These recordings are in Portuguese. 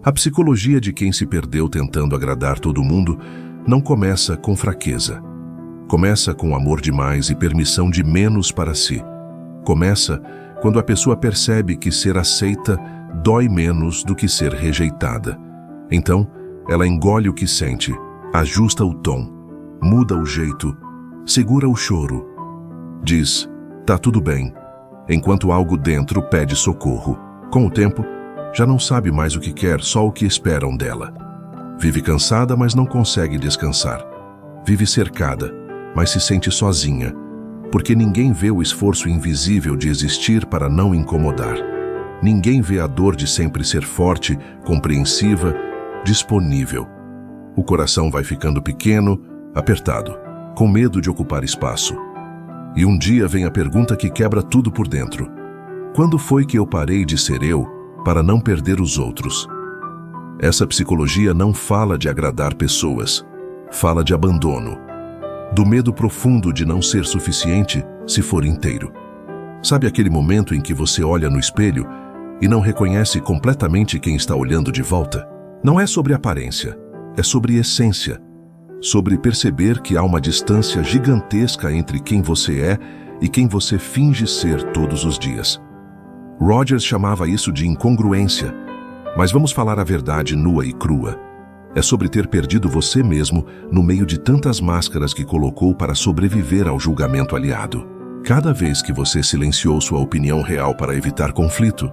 A psicologia de quem se perdeu tentando agradar todo mundo não começa com fraqueza. Começa com amor demais e permissão de menos para si. Começa quando a pessoa percebe que ser aceita dói menos do que ser rejeitada. Então, ela engole o que sente, ajusta o tom, muda o jeito, segura o choro. Diz, tá tudo bem, enquanto algo dentro pede socorro. Com o tempo, já não sabe mais o que quer, só o que esperam dela. Vive cansada, mas não consegue descansar. Vive cercada, mas se sente sozinha, porque ninguém vê o esforço invisível de existir para não incomodar. Ninguém vê a dor de sempre ser forte, compreensiva, disponível. O coração vai ficando pequeno, apertado, com medo de ocupar espaço. E um dia vem a pergunta que quebra tudo por dentro. Quando foi que eu parei de ser eu para não perder os outros? Essa psicologia não fala de agradar pessoas, fala de abandono, do medo profundo de não ser suficiente se for inteiro. Sabe aquele momento em que você olha no espelho e não reconhece completamente quem está olhando de volta? Não é sobre aparência, é sobre essência, sobre perceber que há uma distância gigantesca entre quem você é e quem você finge ser todos os dias. Rogers chamava isso de incongruência, mas vamos falar a verdade nua e crua. É sobre ter perdido você mesmo no meio de tantas máscaras que colocou para sobreviver ao julgamento aliado. Cada vez que você silenciou sua opinião real para evitar conflito,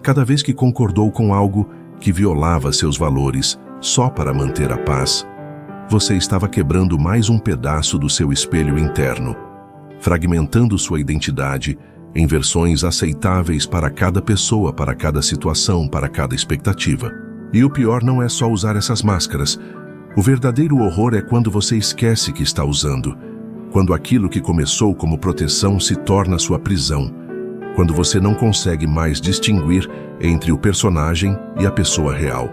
cada vez que concordou com algo que violava seus valores só para manter a paz, você estava quebrando mais um pedaço do seu espelho interno, fragmentando sua identidade em versões aceitáveis para cada pessoa, para cada situação, para cada expectativa. E o pior não é só usar essas máscaras. O verdadeiro horror é quando você esquece que está usando, quando aquilo que começou como proteção se torna sua prisão, quando você não consegue mais distinguir entre o personagem e a pessoa real.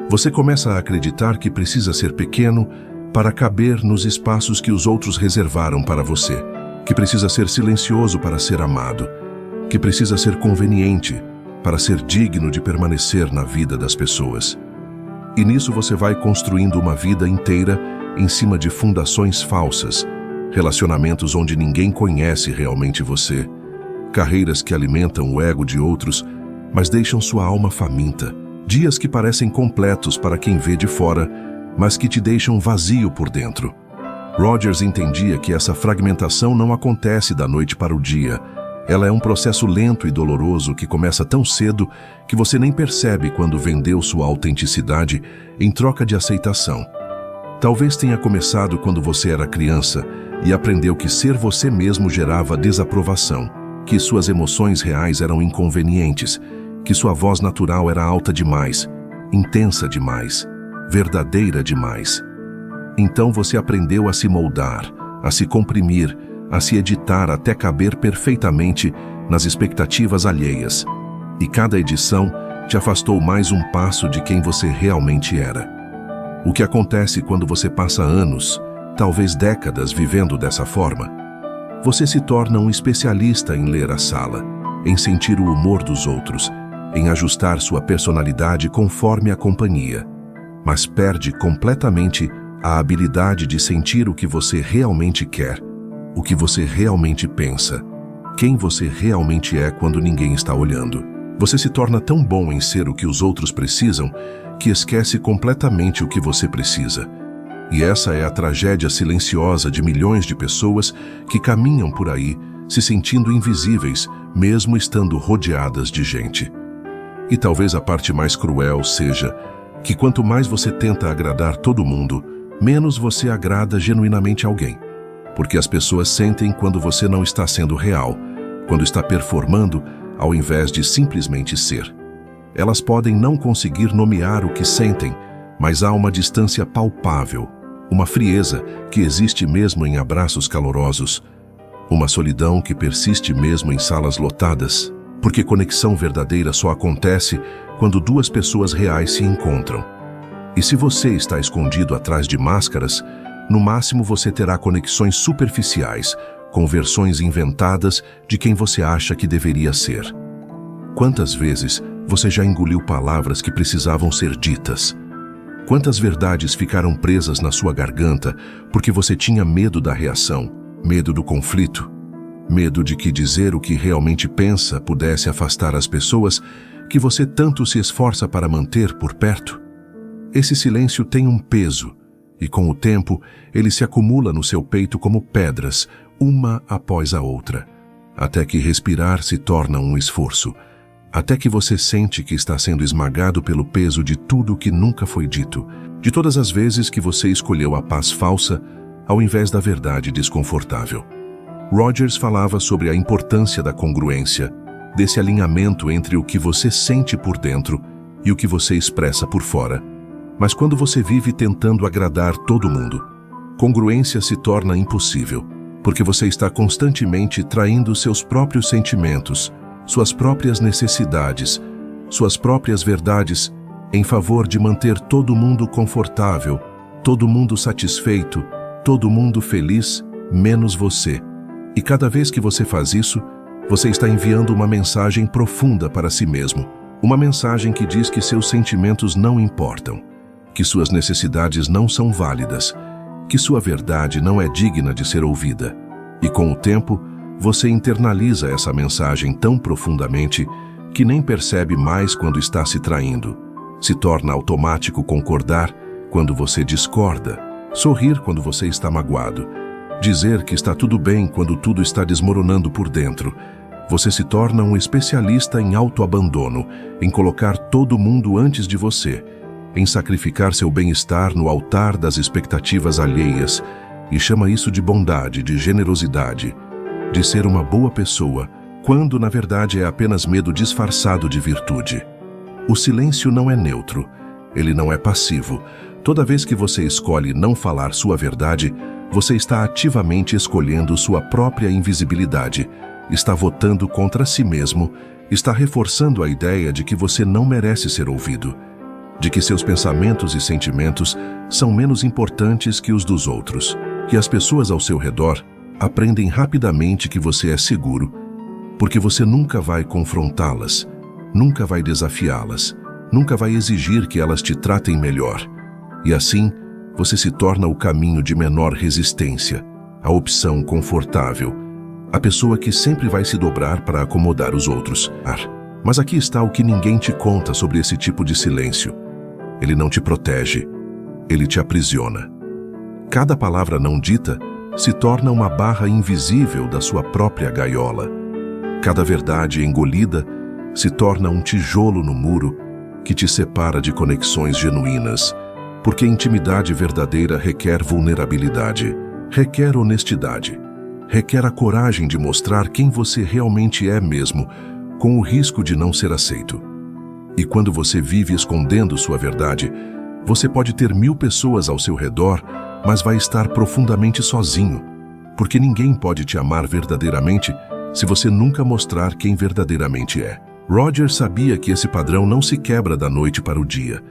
Você começa a acreditar que precisa ser pequeno para caber nos espaços que os outros reservaram para você, que precisa ser silencioso para ser amado, que precisa ser conveniente para ser digno de permanecer na vida das pessoas. E nisso você vai construindo uma vida inteira em cima de fundações falsas, relacionamentos onde ninguém conhece realmente você, carreiras que alimentam o ego de outros, mas deixam sua alma faminta, dias que parecem completos para quem vê de fora, mas que te deixam vazio por dentro. Rogers entendia que essa fragmentação não acontece da noite para o dia. Ela é um processo lento e doloroso que começa tão cedo que você nem percebe quando vendeu sua autenticidade em troca de aceitação. Talvez tenha começado quando você era criança e aprendeu que ser você mesmo gerava desaprovação, que suas emoções reais eram inconvenientes, que sua voz natural era alta demais, intensa demais, verdadeira demais. Então você aprendeu a se moldar, a se comprimir, a se editar até caber perfeitamente nas expectativas alheias. E cada edição te afastou mais um passo de quem você realmente era. O que acontece quando você passa anos, talvez décadas, vivendo dessa forma? Você se torna um especialista em ler a sala, em sentir o humor dos outros, em ajustar sua personalidade conforme a companhia, mas perde completamente a habilidade de sentir o que você realmente quer, o que você realmente pensa, quem você realmente é quando ninguém está olhando. Você se torna tão bom em ser o que os outros precisam que esquece completamente o que você precisa. E essa é a tragédia silenciosa de milhões de pessoas que caminham por aí se sentindo invisíveis, mesmo estando rodeadas de gente. E talvez a parte mais cruel seja que quanto mais você tenta agradar todo mundo, menos você agrada genuinamente alguém. Porque as pessoas sentem quando você não está sendo real, quando está performando ao invés de simplesmente ser. Elas podem não conseguir nomear o que sentem, mas há uma distância palpável, uma frieza que existe mesmo em abraços calorosos, uma solidão que persiste mesmo em salas lotadas, porque conexão verdadeira só acontece quando duas pessoas reais se encontram. E se você está escondido atrás de máscaras, no máximo você terá conexões superficiais, com versões inventadas de quem você acha que deveria ser. Quantas vezes Você já engoliu palavras que precisavam ser ditas? Quantas verdades ficaram presas na sua garganta porque você tinha medo da reação, medo do conflito, medo de que dizer o que realmente pensa pudesse afastar as pessoas que você tanto se esforça para manter por perto? Esse silêncio tem um peso, e com o tempo ele se acumula no seu peito como pedras, uma após a outra, até que respirar se torna um esforço, até que você sente que está sendo esmagado pelo peso de tudo que nunca foi dito, de todas as vezes que você escolheu a paz falsa ao invés da verdade desconfortável. Rogers falava sobre a importância da congruência, desse alinhamento entre o que você sente por dentro e o que você expressa por fora. Mas quando você vive tentando agradar todo mundo, congruência se torna impossível, porque você está constantemente traindo seus próprios sentimentos, suas próprias necessidades, suas próprias verdades, em favor de manter todo mundo confortável, todo mundo satisfeito, todo mundo feliz, menos você. E cada vez que você faz isso, você está enviando uma mensagem profunda para si mesmo, uma mensagem que diz que seus sentimentos não importam, que suas necessidades não são válidas, que sua verdade não é digna de ser ouvida. E com o tempo, você internaliza essa mensagem tão profundamente que nem percebe mais quando está se traindo. Se torna automático concordar quando você discorda, sorrir quando você está magoado, dizer que está tudo bem quando tudo está desmoronando por dentro. Você se torna um especialista em autoabandono, em colocar todo mundo antes de você, em sacrificar seu bem-estar no altar das expectativas alheias, e chama isso de bondade, de generosidade, de ser uma boa pessoa, quando na verdade é apenas medo disfarçado de virtude. O silêncio não é neutro, ele não é passivo. Toda vez que você escolhe não falar sua verdade, você está ativamente escolhendo sua própria invisibilidade, está votando contra si mesmo, está reforçando a ideia de que você não merece ser ouvido, de que seus pensamentos e sentimentos são menos importantes que os dos outros, que as pessoas ao seu redor aprendem rapidamente que você é seguro, porque você nunca vai confrontá-las, nunca vai desafiá-las, nunca vai exigir que elas te tratem melhor. E assim, você se torna o caminho de menor resistência, a opção confortável, a pessoa que sempre vai se dobrar para acomodar os outros. Mas aqui está o que ninguém te conta sobre esse tipo de silêncio. Ele não te protege, ele te aprisiona. Cada palavra não dita se torna uma barra invisível da sua própria gaiola. Cada verdade engolida se torna um tijolo no muro que te separa de conexões genuínas, porque intimidade verdadeira requer vulnerabilidade, requer honestidade, requer a coragem de mostrar quem você realmente é mesmo, com o risco de não ser aceito. E quando você vive escondendo sua verdade, você pode ter 1000 pessoas ao seu redor, mas vai estar profundamente sozinho, porque ninguém pode te amar verdadeiramente se você nunca mostrar quem verdadeiramente é. Rogers sabia que esse padrão não se quebra da noite para o dia,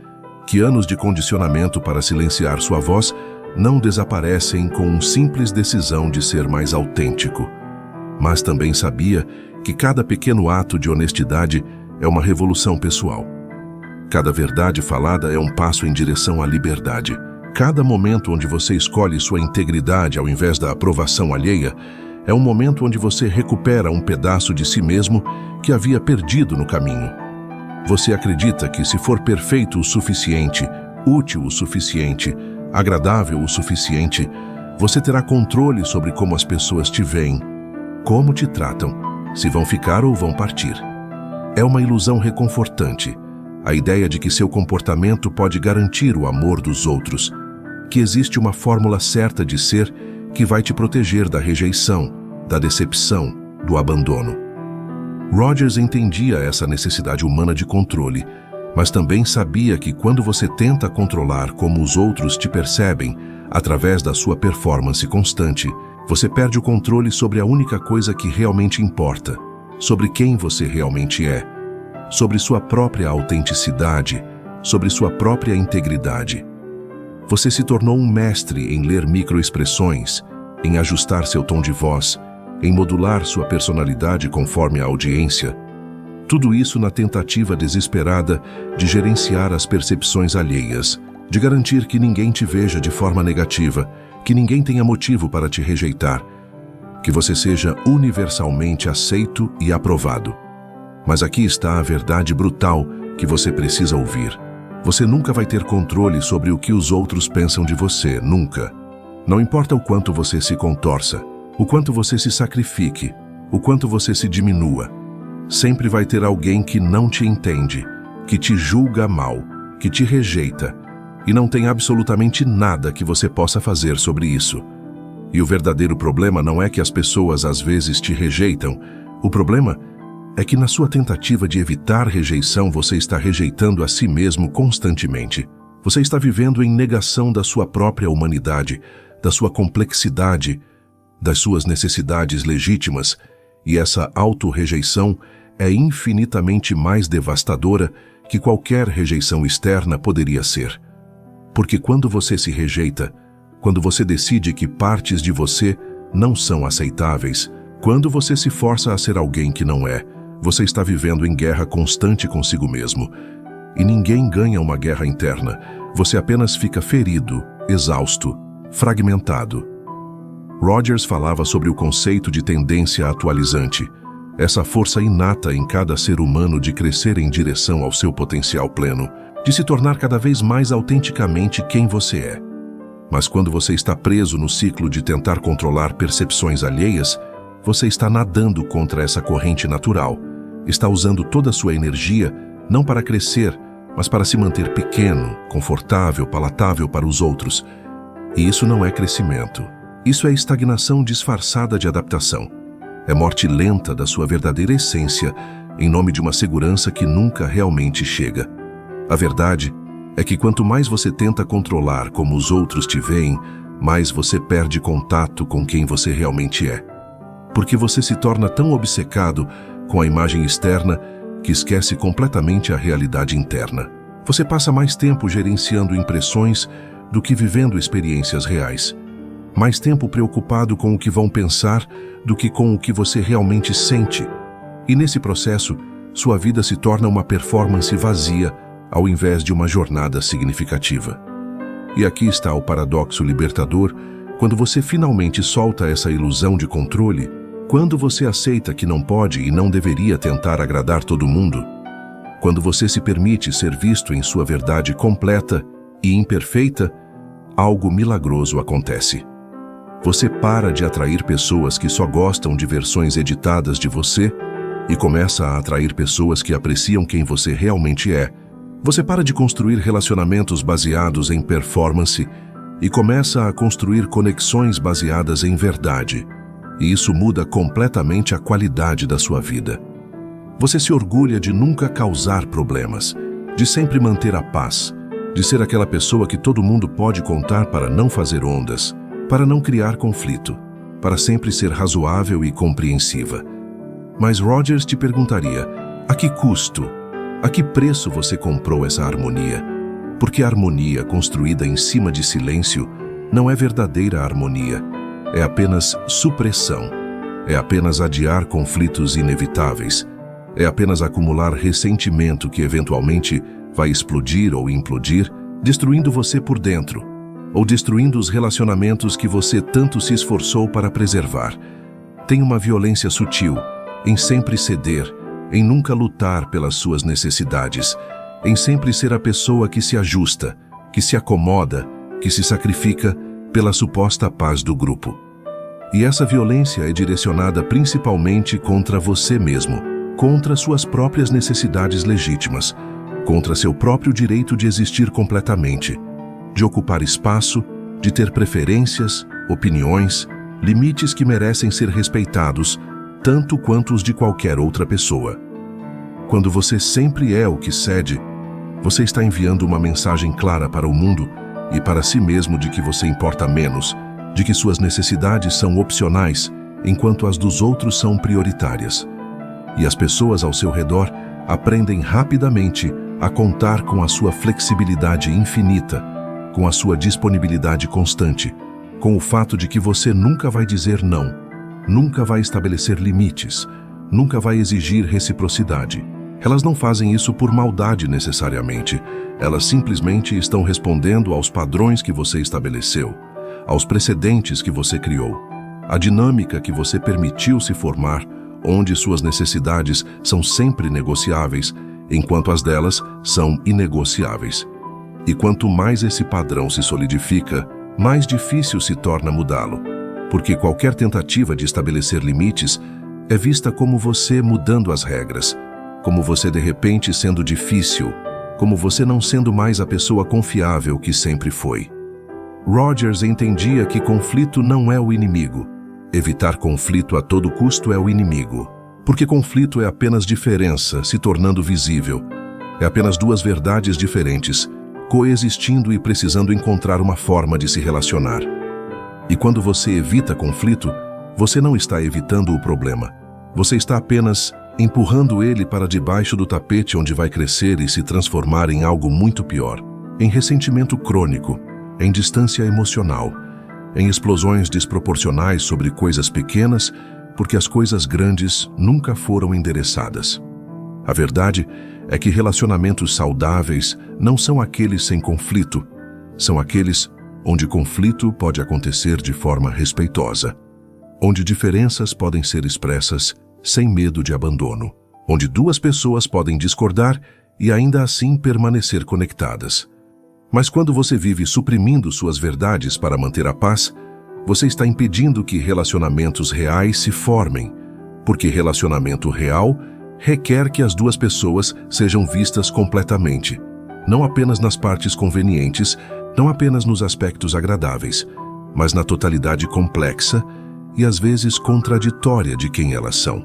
que anos de condicionamento para silenciar sua voz não desaparecem com uma simples decisão de ser mais autêntico. Mas também sabia que cada pequeno ato de honestidade é uma revolução pessoal. Cada verdade falada é um passo em direção à liberdade. Cada momento onde você escolhe sua integridade ao invés da aprovação alheia é um momento onde você recupera um pedaço de si mesmo que havia perdido no caminho. Você acredita que se for perfeito o suficiente, útil o suficiente, agradável o suficiente, você terá controle sobre como as pessoas te veem, como te tratam, se vão ficar ou vão partir. É uma ilusão reconfortante, a ideia de que seu comportamento pode garantir o amor dos outros, que existe uma fórmula certa de ser que vai te proteger da rejeição, da decepção, do abandono. Rogers entendia essa necessidade humana de controle, mas também sabia que quando você tenta controlar como os outros te percebem, através da sua performance constante, você perde o controle sobre a única coisa que realmente importa, sobre quem você realmente é, sobre sua própria autenticidade, sobre sua própria integridade. Você se tornou um mestre em ler microexpressões, em ajustar seu tom de voz, em modular sua personalidade conforme a audiência. Tudo isso na tentativa desesperada de gerenciar as percepções alheias, de garantir que ninguém te veja de forma negativa, que ninguém tenha motivo para te rejeitar, que você seja universalmente aceito e aprovado. Mas aqui está a verdade brutal que você precisa ouvir. Você nunca vai ter controle sobre o que os outros pensam de você, nunca. Não importa o quanto você se contorça, o quanto você se sacrifique, o quanto você se diminua. Sempre vai ter alguém que não te entende, que te julga mal, que te rejeita, e não tem absolutamente nada que você possa fazer sobre isso. E o verdadeiro problema não é que as pessoas às vezes te rejeitam. O problema é que na sua tentativa de evitar rejeição você está rejeitando a si mesmo constantemente. Você está vivendo em negação da sua própria humanidade, da sua complexidade, das suas necessidades legítimas, e essa auto-rejeição é infinitamente mais devastadora que qualquer rejeição externa poderia ser. Porque quando você se rejeita, quando você decide que partes de você não são aceitáveis, quando você se força a ser alguém que não é, você está vivendo em guerra constante consigo mesmo. E ninguém ganha uma guerra interna, você apenas fica ferido, exausto, fragmentado. Rogers falava sobre o conceito de tendência atualizante, essa força inata em cada ser humano de crescer em direção ao seu potencial pleno, de se tornar cada vez mais autenticamente quem você é. Mas quando você está preso no ciclo de tentar controlar percepções alheias, você está nadando contra essa corrente natural, está usando toda a sua energia não para crescer, mas para se manter pequeno, confortável, palatável para os outros. E isso não é crescimento. Isso é estagnação disfarçada de adaptação. É morte lenta da sua verdadeira essência, em nome de uma segurança que nunca realmente chega. A verdade é que quanto mais você tenta controlar como os outros te veem, mais você perde contato com quem você realmente é. Porque você se torna tão obcecado com a imagem externa que esquece completamente a realidade interna. Você passa mais tempo gerenciando impressões do que vivendo experiências reais. Mais tempo preocupado com o que vão pensar do que com o que você realmente sente. E nesse processo, sua vida se torna uma performance vazia ao invés de uma jornada significativa. E aqui está o paradoxo libertador, quando você finalmente solta essa ilusão de controle, quando você aceita que não pode e não deveria tentar agradar todo mundo, quando você se permite ser visto em sua verdade completa e imperfeita, algo milagroso acontece. Você para de atrair pessoas que só gostam de versões editadas de você e começa a atrair pessoas que apreciam quem você realmente é. Você para de construir relacionamentos baseados em performance e começa a construir conexões baseadas em verdade. E isso muda completamente a qualidade da sua vida. Você se orgulha de nunca causar problemas, de sempre manter a paz, de ser aquela pessoa que todo mundo pode contar para não fazer ondas, para não criar conflito, para sempre ser razoável e compreensiva. Mas Rogers te perguntaria, a que custo? A que preço você comprou essa harmonia? Porque a harmonia construída em cima de silêncio não é verdadeira harmonia. É apenas supressão. É apenas adiar conflitos inevitáveis. É apenas acumular ressentimento que eventualmente vai explodir ou implodir, destruindo você por dentro, ou destruindo os relacionamentos que você tanto se esforçou para preservar. Tem uma violência sutil em sempre ceder, em nunca lutar pelas suas necessidades, em sempre ser a pessoa que se ajusta, que se acomoda, que se sacrifica pela suposta paz do grupo. E essa violência é direcionada principalmente contra você mesmo, contra suas próprias necessidades legítimas, contra seu próprio direito de existir completamente, de ocupar espaço, de ter preferências, opiniões, limites que merecem ser respeitados, tanto quanto os de qualquer outra pessoa. Quando você sempre é o que cede, você está enviando uma mensagem clara para o mundo e para si mesmo de que você importa menos, de que suas necessidades são opcionais, enquanto as dos outros são prioritárias. E as pessoas ao seu redor aprendem rapidamente a contar com a sua flexibilidade infinita, com a sua disponibilidade constante, com o fato de que você nunca vai dizer não, nunca vai estabelecer limites, nunca vai exigir reciprocidade. Elas não fazem isso por maldade necessariamente. Elas simplesmente estão respondendo aos padrões que você estabeleceu, aos precedentes que você criou, à dinâmica que você permitiu se formar, onde suas necessidades são sempre negociáveis, enquanto as delas são inegociáveis. E quanto mais esse padrão se solidifica, mais difícil se torna mudá-lo, porque qualquer tentativa de estabelecer limites é vista como você mudando as regras, como você de repente sendo difícil, como você não sendo mais a pessoa confiável que sempre foi. Rogers entendia que conflito não é o inimigo. Evitar conflito a todo custo é o inimigo, porque conflito é apenas diferença se tornando visível. É apenas duas verdades diferentes, coexistindo e precisando encontrar uma forma de se relacionar. E quando você evita conflito, você não está evitando o problema. Você está apenas empurrando ele para debaixo do tapete, onde vai crescer e se transformar em algo muito pior, em ressentimento crônico, em distância emocional, em explosões desproporcionais sobre coisas pequenas, porque as coisas grandes nunca foram endereçadas. A verdade é que relacionamentos saudáveis não são aqueles sem conflito, são aqueles onde conflito pode acontecer de forma respeitosa, onde diferenças podem ser expressas sem medo de abandono, onde duas pessoas podem discordar e ainda assim permanecer conectadas. Mas quando você vive suprimindo suas verdades para manter a paz, você está impedindo que relacionamentos reais se formem, porque relacionamento real requer que as duas pessoas sejam vistas completamente, não apenas nas partes convenientes, não apenas nos aspectos agradáveis, mas na totalidade complexa e às vezes contraditória de quem elas são.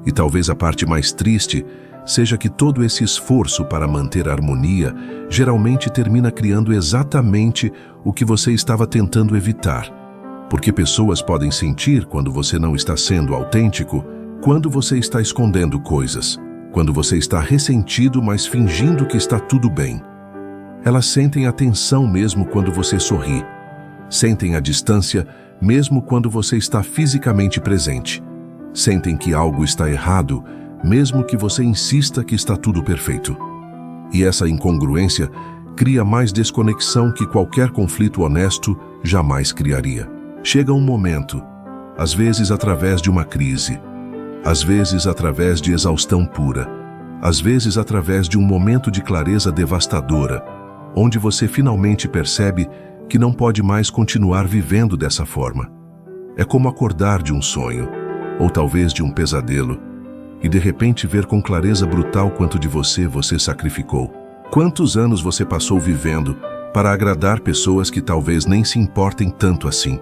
E talvez a parte mais triste seja que todo esse esforço para manter a harmonia geralmente termina criando exatamente o que você estava tentando evitar. Porque pessoas podem sentir quando você não está sendo autêntico, quando você está escondendo coisas, quando você está ressentido, mas fingindo que está tudo bem. Elas sentem a tensão mesmo quando você sorri. Sentem a distância mesmo quando você está fisicamente presente. Sentem que algo está errado, mesmo que você insista que está tudo perfeito. E essa incongruência cria mais desconexão que qualquer conflito honesto jamais criaria. Chega um momento, às vezes através de uma crise, às vezes através de exaustão pura, às vezes através de um momento de clareza devastadora, onde você finalmente percebe que não pode mais continuar vivendo dessa forma. É como acordar de um sonho, ou talvez de um pesadelo, e de repente ver com clareza brutal quanto de você sacrificou. Quantos anos você passou vivendo para agradar pessoas que talvez nem se importem tanto assim?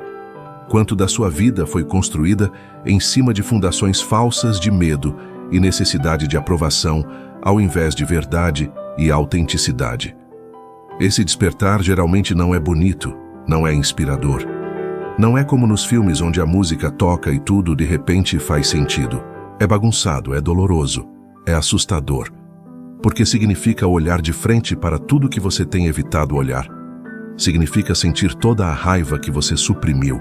Quanto da sua vida foi construída em cima de fundações falsas de medo e necessidade de aprovação, ao invés de verdade e autenticidade? Esse despertar geralmente não é bonito, não é inspirador. Não é como nos filmes onde a música toca e tudo de repente faz sentido. É bagunçado, é doloroso, é assustador. Porque significa olhar de frente para tudo que você tem evitado olhar. Significa sentir toda a raiva que você suprimiu,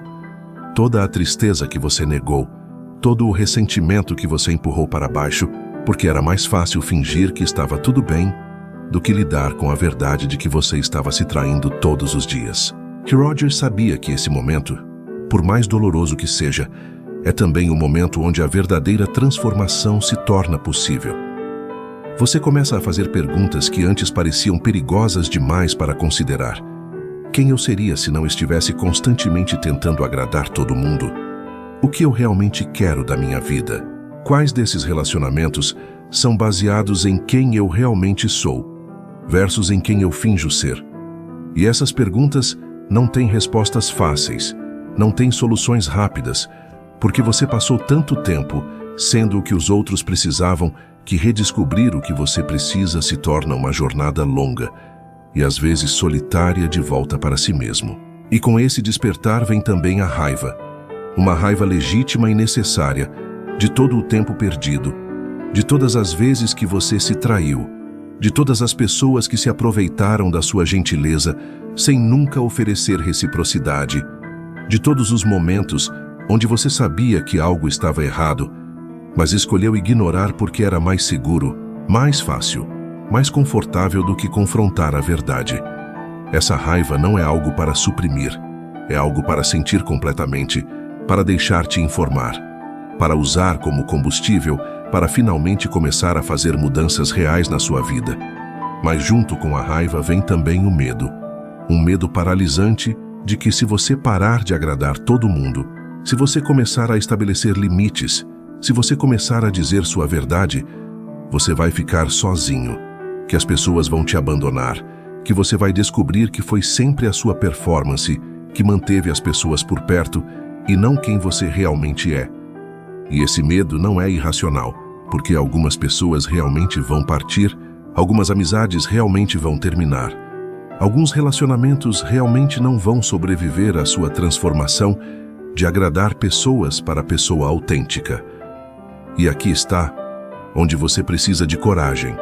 toda a tristeza que você negou, todo o ressentimento que você empurrou para baixo, porque era mais fácil fingir que estava tudo bem do que lidar com a verdade de que você estava se traindo todos os dias. Que Rogers sabia que esse momento, por mais doloroso que seja, é também o momento onde a verdadeira transformação se torna possível. Você começa a fazer perguntas que antes pareciam perigosas demais para considerar. Quem eu seria se não estivesse constantemente tentando agradar todo mundo? O que eu realmente quero da minha vida? Quais desses relacionamentos são baseados em quem eu realmente sou, versus em quem eu finjo ser? E essas perguntas não têm respostas fáceis, não têm soluções rápidas, porque você passou tanto tempo sendo o que os outros precisavam que redescobrir o que você precisa se torna uma jornada longa e às vezes solitária de volta para si mesmo. E com esse despertar vem também a raiva, uma raiva legítima e necessária de todo o tempo perdido, de todas as vezes que você se traiu, de todas as pessoas que se aproveitaram da sua gentileza sem nunca oferecer reciprocidade, de todos os momentos onde você sabia que algo estava errado, mas escolheu ignorar porque era mais seguro, Mais fácil, mais confortável do que confrontar a verdade. Essa raiva não é algo para suprimir, é algo para sentir completamente, para deixar te informar, para usar como combustível, para finalmente começar a fazer mudanças reais na sua vida. Mas junto com a raiva vem também o medo. Um medo paralisante de que, se você parar de agradar todo mundo, se você começar a estabelecer limites, se você começar a dizer sua verdade, você vai ficar sozinho, que as pessoas vão te abandonar, que você vai descobrir que foi sempre a sua performance que manteve as pessoas por perto e não quem você realmente é. E esse medo não é irracional, porque algumas pessoas realmente vão partir, algumas amizades realmente vão terminar, alguns relacionamentos realmente não vão sobreviver à sua transformação de agradar pessoas para a pessoa autêntica. E aqui está onde você precisa de coragem.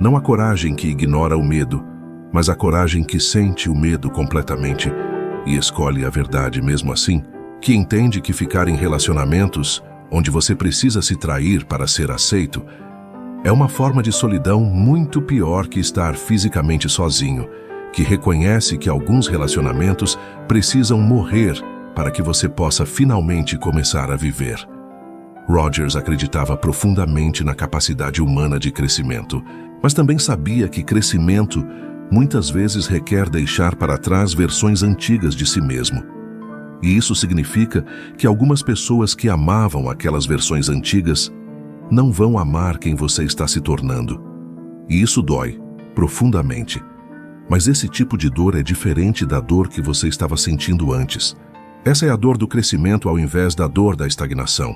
Não a coragem que ignora o medo, mas a coragem que sente o medo completamente e escolhe a verdade mesmo assim, que entende que ficar em relacionamentos onde você precisa se trair para ser aceito é uma forma de solidão muito pior que estar fisicamente sozinho, que reconhece que alguns relacionamentos precisam morrer para que você possa finalmente começar a viver. Rogers acreditava profundamente na capacidade humana de crescimento, mas também sabia que crescimento muitas vezes requer deixar para trás versões antigas de si mesmo. E isso significa que algumas pessoas que amavam aquelas versões antigas não vão amar quem você está se tornando. E isso dói profundamente. Mas esse tipo de dor é diferente da dor que você estava sentindo antes. Essa é a dor do crescimento ao invés da dor da estagnação.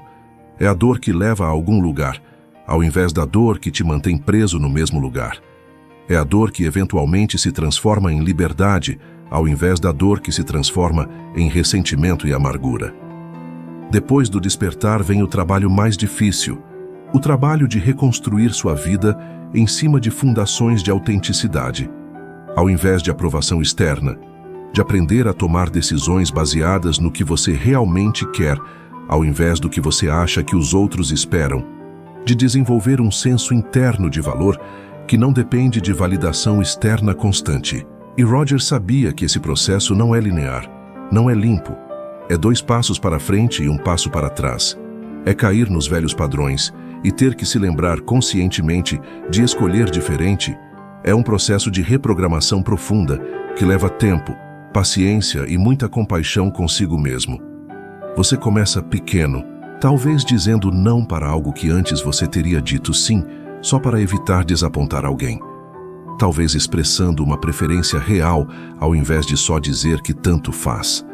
É a dor que leva a algum lugar, ao invés da dor que te mantém preso no mesmo lugar. É a dor que eventualmente se transforma em liberdade, ao invés da dor que se transforma em ressentimento e amargura. Depois do despertar vem o trabalho mais difícil, o trabalho de reconstruir sua vida em cima de fundações de autenticidade, ao invés de aprovação externa, de aprender a tomar decisões baseadas no que você realmente quer, ao invés do que você acha que os outros esperam, de desenvolver um senso interno de valor que não depende de validação externa constante. E Rogers sabia que esse processo não é linear, não é limpo. É 2 passos para frente e 1 passo para trás. É cair nos velhos padrões e ter que se lembrar conscientemente de escolher diferente. É um processo de reprogramação profunda que leva tempo, paciência e muita compaixão consigo mesmo. Você começa pequeno, talvez dizendo não para algo que antes você teria dito sim, só para evitar desapontar alguém. Talvez expressando uma preferência real ao invés de só dizer que tanto faz.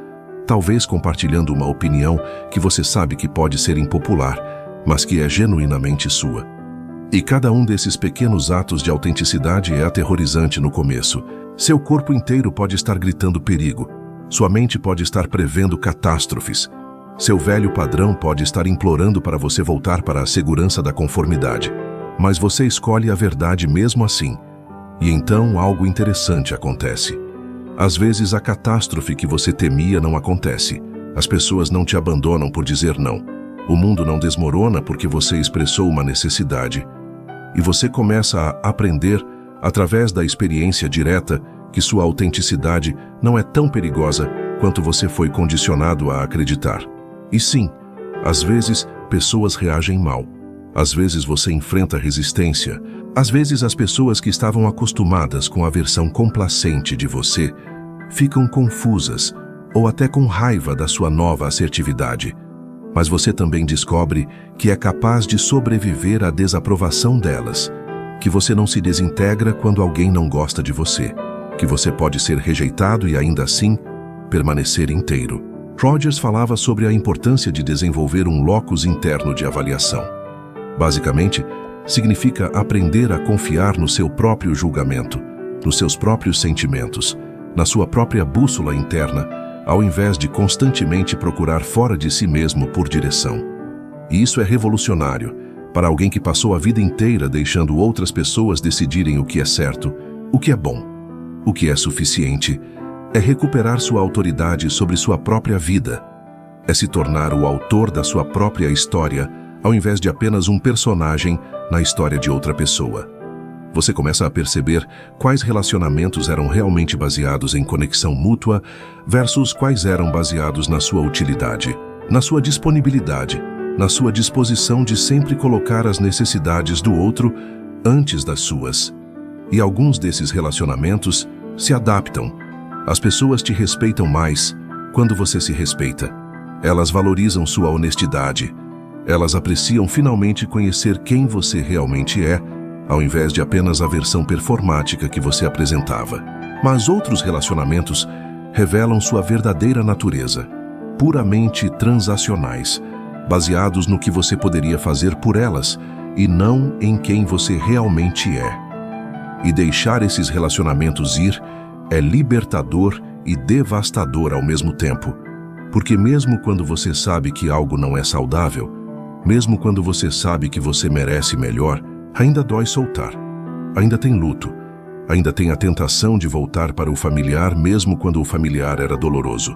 Talvez compartilhando uma opinião que você sabe que pode ser impopular, mas que é genuinamente sua. E cada um desses pequenos atos de autenticidade é aterrorizante no começo. Seu corpo inteiro pode estar gritando perigo. Sua mente pode estar prevendo catástrofes. Seu velho padrão pode estar implorando para você voltar para a segurança da conformidade. Mas você escolhe a verdade mesmo assim. E então algo interessante acontece. Às vezes a catástrofe que você temia não acontece. As pessoas não te abandonam por dizer não. O mundo não desmorona porque você expressou uma necessidade. E você começa a aprender, através da experiência direta, que sua autenticidade não é tão perigosa quanto você foi condicionado a acreditar. E sim, às vezes pessoas reagem mal. Às vezes você enfrenta resistência. Às vezes as pessoas que estavam acostumadas com a versão complacente de você ficam confusas ou até com raiva da sua nova assertividade. Mas você também descobre que é capaz de sobreviver à desaprovação delas, que você não se desintegra quando alguém não gosta de você, que você pode ser rejeitado e ainda assim permanecer inteiro. Rogers falava sobre a importância de desenvolver um locus interno de avaliação. Basicamente, significa aprender a confiar no seu próprio julgamento, nos seus próprios sentimentos, na sua própria bússola interna, ao invés de constantemente procurar fora de si mesmo por direção. E isso é revolucionário, para alguém que passou a vida inteira deixando outras pessoas decidirem o que é certo, o que é bom, o que é suficiente. É recuperar sua autoridade sobre sua própria vida. É se tornar o autor da sua própria história, ao invés de apenas um personagem na história de outra pessoa. Você começa a perceber quais relacionamentos eram realmente baseados em conexão mútua versus quais eram baseados na sua utilidade, na sua disponibilidade, na sua disposição de sempre colocar as necessidades do outro antes das suas. E alguns desses relacionamentos se adaptam. As pessoas te respeitam mais quando você se respeita. Elas valorizam sua honestidade. Elas apreciam finalmente conhecer quem você realmente é, ao invés de apenas a versão performática que você apresentava. Mas outros relacionamentos revelam sua verdadeira natureza, puramente transacionais, baseados no que você poderia fazer por elas e não em quem você realmente é. E deixar esses relacionamentos ir é libertador e devastador ao mesmo tempo, porque mesmo quando você sabe que algo não é saudável, mesmo quando você sabe que você merece melhor, ainda dói soltar. Ainda tem luto. Ainda tem a tentação de voltar para o familiar mesmo quando o familiar era doloroso.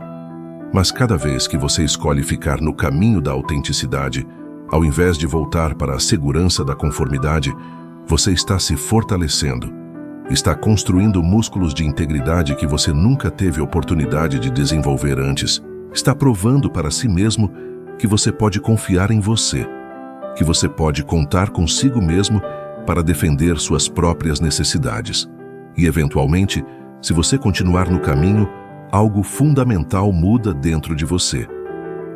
Mas cada vez que você escolhe ficar no caminho da autenticidade, ao invés de voltar para a segurança da conformidade, você está se fortalecendo. Está construindo músculos de integridade que você nunca teve oportunidade de desenvolver antes. Está provando para si mesmo que você pode confiar em você, que você pode contar consigo mesmo para defender suas próprias necessidades. E, eventualmente, se você continuar no caminho, algo fundamental muda dentro de você.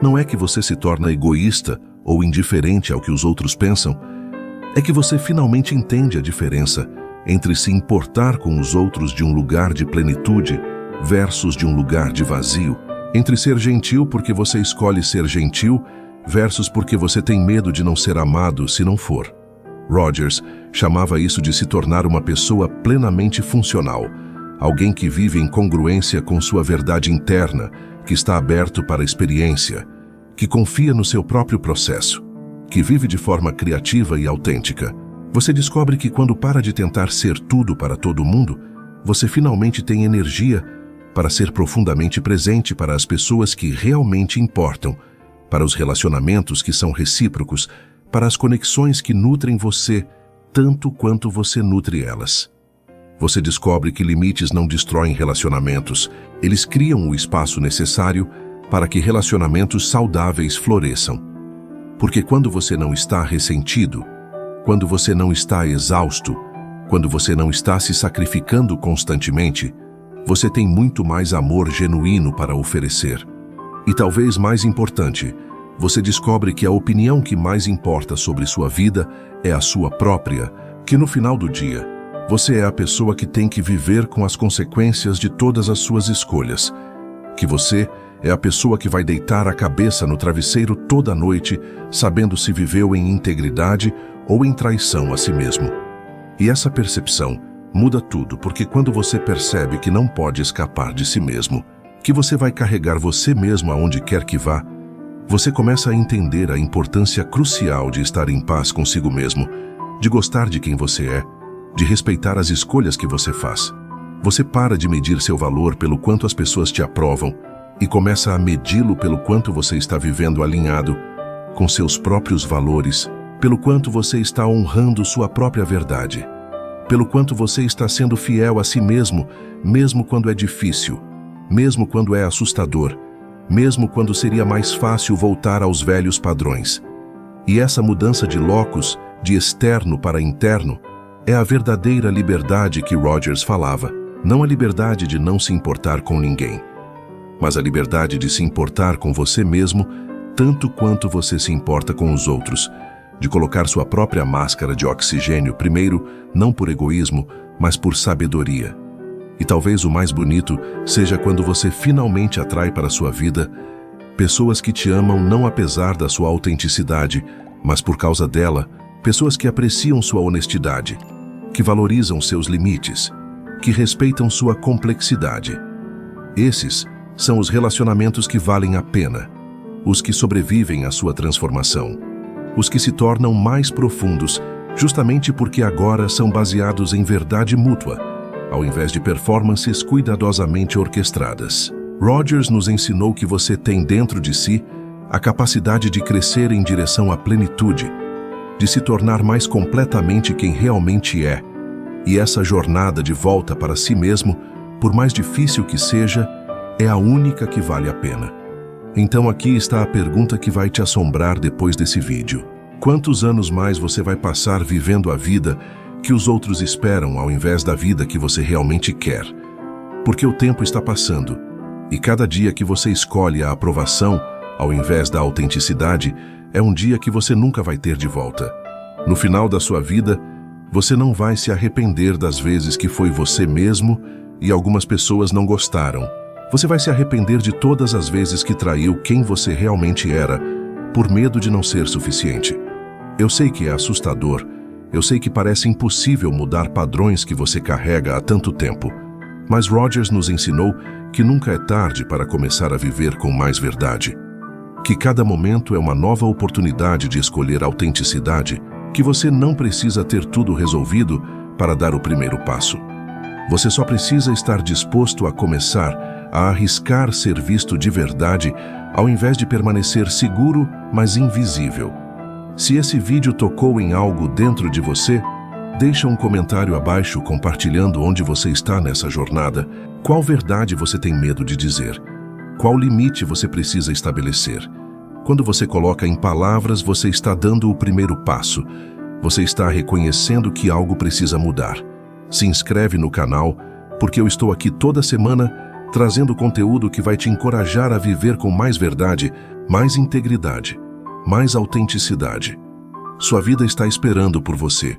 Não é que você se torna egoísta ou indiferente ao que os outros pensam, é que você finalmente entende a diferença entre se importar com os outros de um lugar de plenitude versus de um lugar de vazio, entre ser gentil porque você escolhe ser gentil versus porque você tem medo de não ser amado se não for. Rogers chamava isso de se tornar uma pessoa plenamente funcional, alguém que vive em congruência com sua verdade interna, que está aberto para a experiência, que confia no seu próprio processo, que vive de forma criativa e autêntica. Você descobre que quando para de tentar ser tudo para todo mundo, você finalmente tem energia para ser profundamente presente para as pessoas que realmente importam, para os relacionamentos que são recíprocos, para as conexões que nutrem você tanto quanto você nutre elas. Você descobre que limites não destroem relacionamentos, eles criam o espaço necessário para que relacionamentos saudáveis floresçam. Porque quando você não está ressentido, quando você não está exausto, quando você não está se sacrificando constantemente, você tem muito mais amor genuíno para oferecer. E talvez mais importante, você descobre que a opinião que mais importa sobre sua vida é a sua própria, que no final do dia, você é a pessoa que tem que viver com as consequências de todas as suas escolhas, que você é a pessoa que vai deitar a cabeça no travesseiro toda noite, sabendo se viveu em integridade ou em traição a si mesmo. E essa percepção muda tudo, porque quando você percebe que não pode escapar de si mesmo, que você vai carregar você mesmo aonde quer que vá, você começa a entender a importância crucial de estar em paz consigo mesmo, de gostar de quem você é, de respeitar as escolhas que você faz. Você para de medir seu valor pelo quanto as pessoas te aprovam e começa a medi-lo pelo quanto você está vivendo alinhado com seus próprios valores, pelo quanto você está honrando sua própria verdade, pelo quanto você está sendo fiel a si mesmo, mesmo quando é difícil, mesmo quando é assustador, mesmo quando seria mais fácil voltar aos velhos padrões. E essa mudança de locus, de externo para interno, é a verdadeira liberdade que Rogers falava, não a liberdade de não se importar com ninguém, mas a liberdade de se importar com você mesmo tanto quanto você se importa com os outros, de colocar sua própria máscara de oxigênio primeiro, não por egoísmo, mas por sabedoria. E talvez o mais bonito seja quando você finalmente atrai para sua vida pessoas que te amam não apesar da sua autenticidade, mas por causa dela, pessoas que apreciam sua honestidade, que valorizam seus limites, que respeitam sua complexidade. Esses são os relacionamentos que valem a pena, os que sobrevivem à sua transformação, os que se tornam mais profundos, justamente porque agora são baseados em verdade mútua, ao invés de performances cuidadosamente orquestradas. Rogers nos ensinou que você tem dentro de si a capacidade de crescer em direção à plenitude, de se tornar mais completamente quem realmente é. E essa jornada de volta para si mesmo, por mais difícil que seja, é a única que vale a pena. Então aqui está a pergunta que vai te assombrar depois desse vídeo. Quantos anos mais você vai passar vivendo a vida que os outros esperam ao invés da vida que você realmente quer? Porque o tempo está passando, e cada dia que você escolhe a aprovação ao invés da autenticidade é um dia que você nunca vai ter de volta. No final da sua vida, você não vai se arrepender das vezes que foi você mesmo e algumas pessoas não gostaram. Você vai se arrepender de todas as vezes que traiu quem você realmente era, por medo de não ser suficiente. Eu sei que é assustador, eu sei que parece impossível mudar padrões que você carrega há tanto tempo, mas Rogers nos ensinou que nunca é tarde para começar a viver com mais verdade. Que cada momento é uma nova oportunidade de escolher autenticidade, que você não precisa ter tudo resolvido para dar o primeiro passo. Você só precisa estar disposto a começar a arriscar ser visto de verdade, ao invés de permanecer seguro, mas invisível. Se esse vídeo tocou em algo dentro de você, deixa um comentário abaixo compartilhando onde você está nessa jornada. Qual verdade você tem medo de dizer? Qual limite você precisa estabelecer? Quando você coloca em palavras, você está dando o primeiro passo. Você está reconhecendo que algo precisa mudar. Se inscreve no canal, porque eu estou aqui toda semana trazendo conteúdo que vai te encorajar a viver com mais verdade, mais integridade, mais autenticidade. Sua vida está esperando por você.